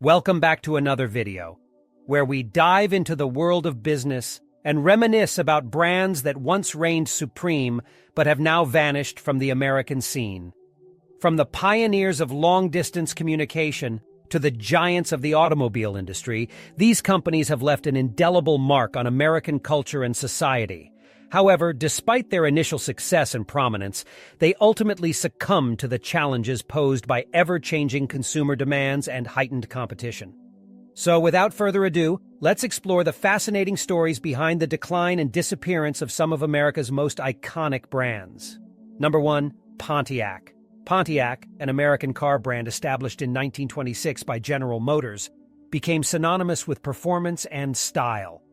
Welcome back to another video, where we dive into the world of business and reminisce about brands that once reigned supreme but have now vanished from the American scene. From the pioneers of long-distance communication to the giants of the automobile industry, these companies have left an indelible mark on American culture and society. However, despite their initial success and prominence, they ultimately succumbed to the challenges posed by ever-changing consumer demands and heightened competition. So, without further ado, let's explore the fascinating stories behind the decline and disappearance of some of America's most iconic brands. Number 1. Pontiac. Pontiac, an American car brand established in 1926 by General Motors, became synonymous with performance and style.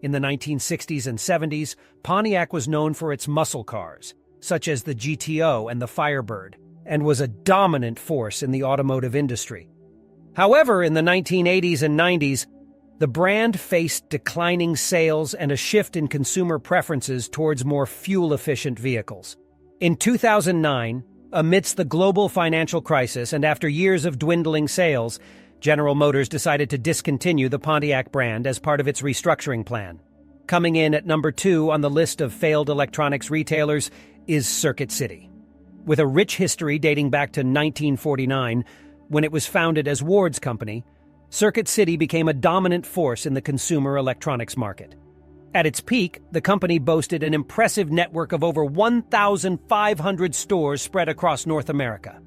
In the 1960s and 70s, Pontiac was known for its muscle cars, such as the GTO and the Firebird, and was a dominant force in the automotive industry. However, in the 1980s and 90s, the brand faced declining sales and a shift in consumer preferences towards more fuel-efficient vehicles. In 2009, amidst the global financial crisis and after years of dwindling sales, General Motors decided to discontinue the Pontiac brand as part of its restructuring plan. Coming in at number 2 on the list of failed electronics retailers is Circuit City. With a rich history dating back to 1949, when it was founded as Ward's Company, Circuit City became a dominant force in the consumer electronics market. At its peak, the company boasted an impressive network of over 1,500 stores spread across North America.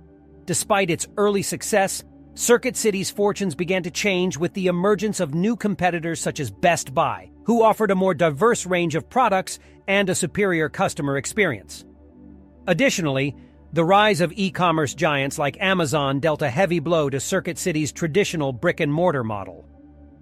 Despite its early success, Circuit City's fortunes began to change with the emergence of new competitors such as Best Buy, who offered a more diverse range of products and a superior customer experience. Additionally, the rise of e-commerce giants like Amazon dealt a heavy blow to Circuit City's traditional brick-and-mortar model.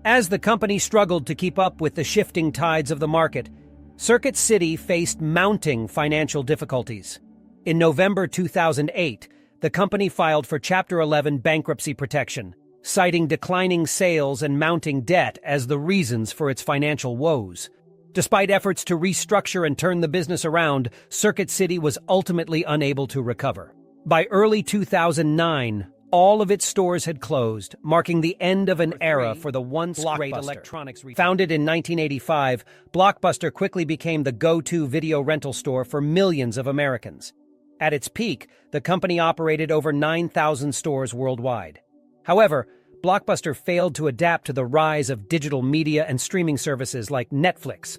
As the company struggled to keep up with the shifting tides of the market, Circuit City faced mounting financial difficulties. In November 2008, the company filed for Chapter 11 bankruptcy protection, citing declining sales and mounting debt as the reasons for its financial woes. Despite efforts to restructure and turn the business around, Circuit City was ultimately unable to recover. By early 2009, all of its stores had closed, marking the end of an era for the once great electronics retailer. Founded in 1985, Blockbuster quickly became the go-to video rental store for millions of Americans. At its peak, the company operated over 9,000 stores worldwide. However, Blockbuster failed to adapt to the rise of digital media and streaming services like Netflix,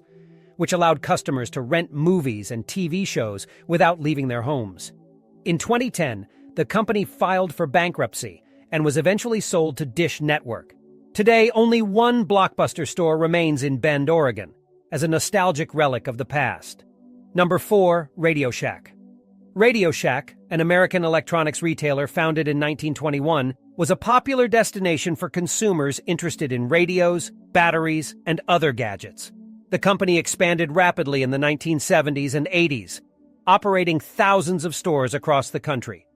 which allowed customers to rent movies and TV shows without leaving their homes. In 2010, the company filed for bankruptcy and was eventually sold to Dish Network. Today, only one Blockbuster store remains in Bend, Oregon, as a nostalgic relic of the past. Number 4. Radio Shack. Radio Shack, an American electronics retailer founded in 1921, was a popular destination for consumers interested in radios, batteries, and other gadgets. The company expanded rapidly in the 1970s and 80s, operating thousands of stores across the country.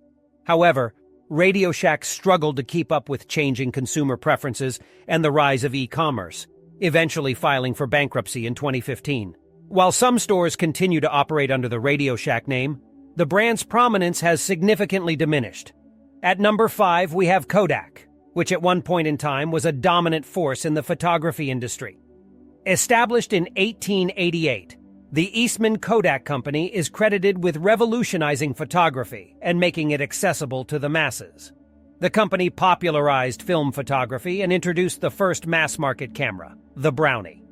However, Radio Shack struggled to keep up with changing consumer preferences and the rise of e-commerce, eventually filing for bankruptcy in 2015. While some stores continue to operate under the Radio Shack name, the brand's prominence has significantly diminished. At number 5, we have Kodak, which at one point in time was a dominant force in the photography industry. Established in 1888, the Eastman Kodak Company is credited with revolutionizing photography and making it accessible to the masses. The company popularized film photography and introduced the first mass-market camera, the Brownie.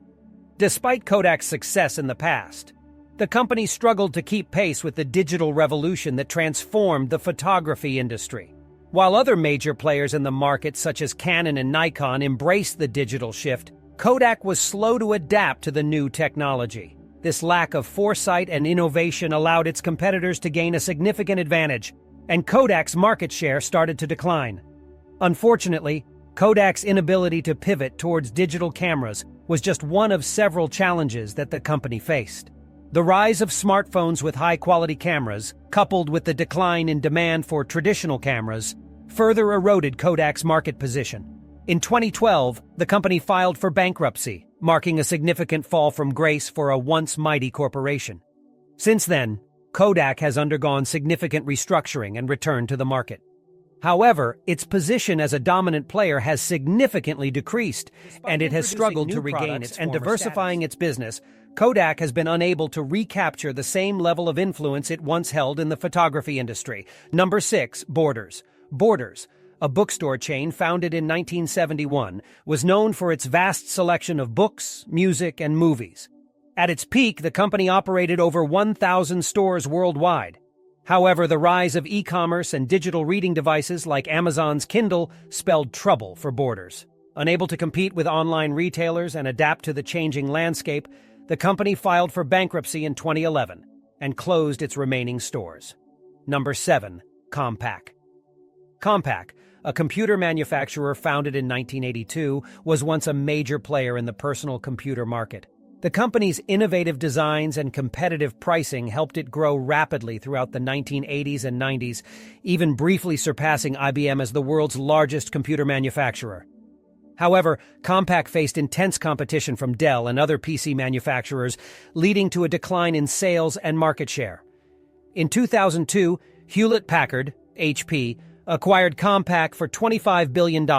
Despite Kodak's success in the past, the company struggled to keep pace with the digital revolution that transformed the photography industry. While other major players in the market, such as Canon and Nikon, embraced the digital shift, Kodak was slow to adapt to the new technology. This lack of foresight and innovation allowed its competitors to gain a significant advantage, and Kodak's market share started to decline. Unfortunately, Kodak's inability to pivot towards digital cameras was just one of several challenges that the company faced. The rise of smartphones with high-quality cameras, coupled with the decline in demand for traditional cameras, further eroded Kodak's market position. In 2012, the company filed for bankruptcy, marking a significant fall from grace for a once mighty corporation. Since then, Kodak has undergone significant restructuring and returned to the market. However, its position as a dominant player has significantly decreased, and it has struggled to regain its and diversifying its business. Kodak has been unable to recapture the same level of influence it once held in the photography industry. Number 6, Borders. Borders, a bookstore chain founded in 1971, was known for its vast selection of books, music, and movies. At its peak, the company operated over 1,000 stores worldwide. However, the rise of e-commerce and digital reading devices like Amazon's Kindle spelled trouble for Borders. Unable to compete with online retailers and adapt to the changing landscape, the company filed for bankruptcy in 2011 and closed its remaining stores. Number 7, Compaq. Compaq, a computer manufacturer founded in 1982, was once a major player in the personal computer market. The company's innovative designs and competitive pricing helped it grow rapidly throughout the 1980s and 90s, even briefly surpassing IBM as the world's largest computer manufacturer. However, Compaq faced intense competition from Dell and other PC manufacturers, leading to a decline in sales and market share. In 2002, Hewlett-Packard, HP, acquired Compaq for $25 billion,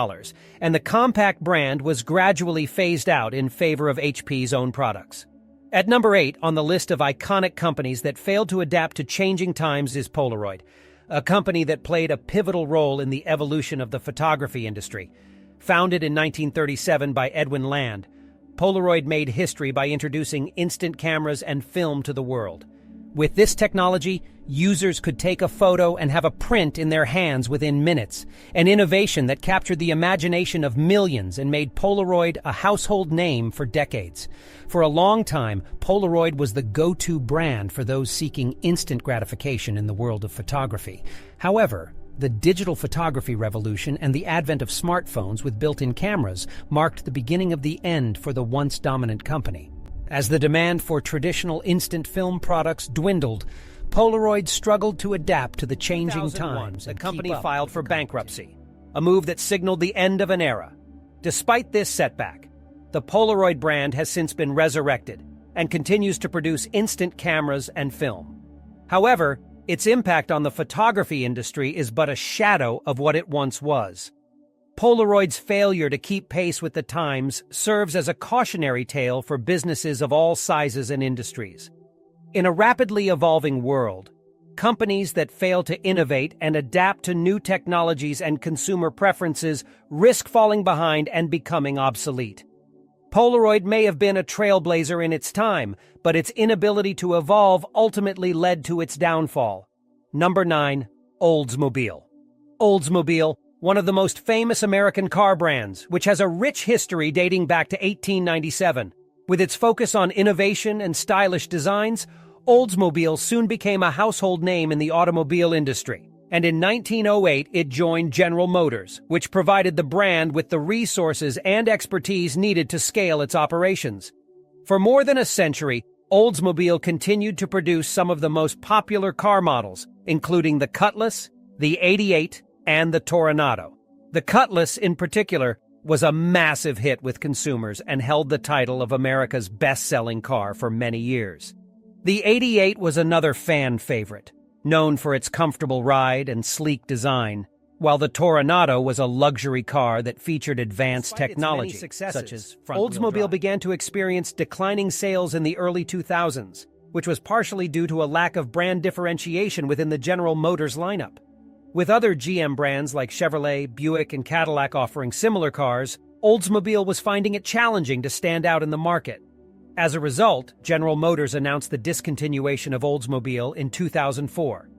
and the Compaq brand was gradually phased out in favor of HP's own products. At number 8 on the list of iconic companies that failed to adapt to changing times is Polaroid, a company that played a pivotal role in the evolution of the photography industry. Founded in 1937 by Edwin Land, Polaroid made history by introducing instant cameras and film to the world. With this technology, users could take a photo and have a print in their hands within minutes, an innovation that captured the imagination of millions and made Polaroid a household name for decades. For a long time, Polaroid was the go-to brand for those seeking instant gratification in the world of photography. However, the digital photography revolution and the advent of smartphones with built-in cameras marked the beginning of the end for the once dominant company. As the demand for traditional instant film products dwindled, Polaroid struggled to adapt to the changing times. The company filed for bankruptcy, a move that signaled the end of an era. Despite this setback, the Polaroid brand has since been resurrected and continues to produce instant cameras and film. However, its impact on the photography industry is but a shadow of what it once was. Polaroid's failure to keep pace with the times serves as a cautionary tale for businesses of all sizes and industries. In a rapidly evolving world, companies that fail to innovate and adapt to new technologies and consumer preferences risk falling behind and becoming obsolete. Polaroid may have been a trailblazer in its time, but its inability to evolve ultimately led to its downfall. Number 9, Oldsmobile. Oldsmobile, one of the most famous American car brands, which has a rich history dating back to 1897. With its focus on innovation and stylish designs, Oldsmobile soon became a household name in the automobile industry. And in 1908, it joined General Motors, which provided the brand with the resources and expertise needed to scale its operations. For more than a century, Oldsmobile continued to produce some of the most popular car models, including the Cutlass, the 88, and the Toronado. The Cutlass, in particular, was a massive hit with consumers and held the title of America's best-selling car for many years. The 88 was another fan favorite, known for its comfortable ride and sleek design, while the Toronado was a luxury car that featured advanced technology, such as Oldsmobile began to experience declining sales in the early 2000s, which was partially due to a lack of brand differentiation within the General Motors lineup. With other GM brands like Chevrolet, Buick, and Cadillac offering similar cars, Oldsmobile was finding it challenging to stand out in the market. As a result, General Motors announced the discontinuation of Oldsmobile in 2004.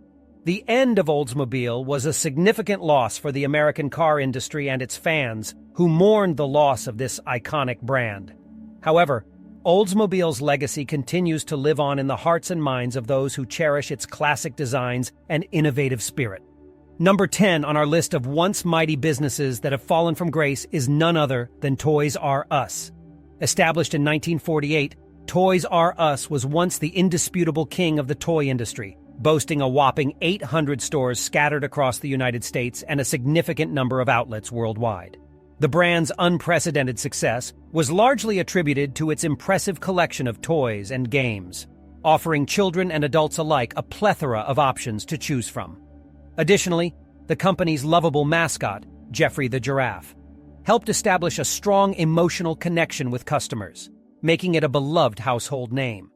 The end of Oldsmobile was a significant loss for the American car industry and its fans, who mourned the loss of this iconic brand. However, Oldsmobile's legacy continues to live on in the hearts and minds of those who cherish its classic designs and innovative spirit. Number 10 on our list of once mighty businesses that have fallen from grace is none other than Toys R Us. Established in 1948, Toys R Us was once the indisputable king of the toy industry, boasting a whopping 800 stores scattered across the United States and a significant number of outlets worldwide. The brand's unprecedented success was largely attributed to its impressive collection of toys and games, offering children and adults alike a plethora of options to choose from. Additionally, the company's lovable mascot, Jeffrey the Giraffe, helped establish a strong emotional connection with customers, making it a beloved household name.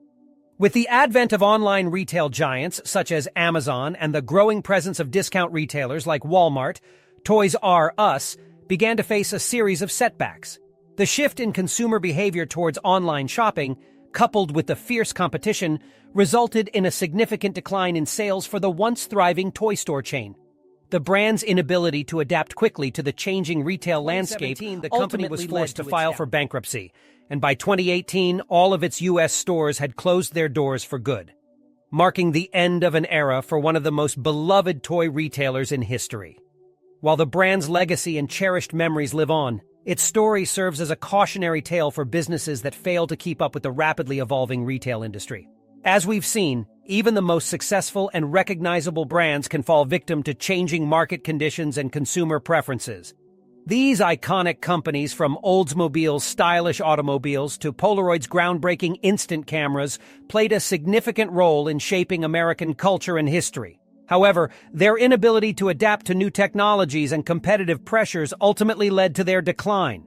With the advent of online retail giants such as Amazon and the growing presence of discount retailers like Walmart, Toys R Us began to face a series of setbacks. The shift in consumer behavior towards online shopping, coupled with the fierce competition, resulted in a significant decline in sales for the once thriving toy store chain. The brand's inability to adapt quickly to the changing retail landscape, the company was forced to file for bankruptcy, and by 2018, all of its U.S. stores had closed their doors for good, marking the end of an era for one of the most beloved toy retailers in history. While the brand's legacy and cherished memories live on, its story serves as a cautionary tale for businesses that fail to keep up with the rapidly evolving retail industry. As we've seen, even the most successful and recognizable brands can fall victim to changing market conditions and consumer preferences. These iconic companies, from Oldsmobile's stylish automobiles to Polaroid's groundbreaking instant cameras, played a significant role in shaping American culture and history. However, their inability to adapt to new technologies and competitive pressures ultimately led to their decline.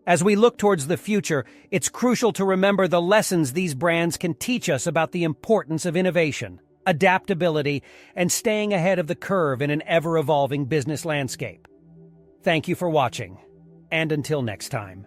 As we look towards the future, it's crucial to remember the lessons these brands can teach us about the importance of innovation, adaptability, and staying ahead of the curve in an ever-evolving business landscape. Thank you for watching, and until next time.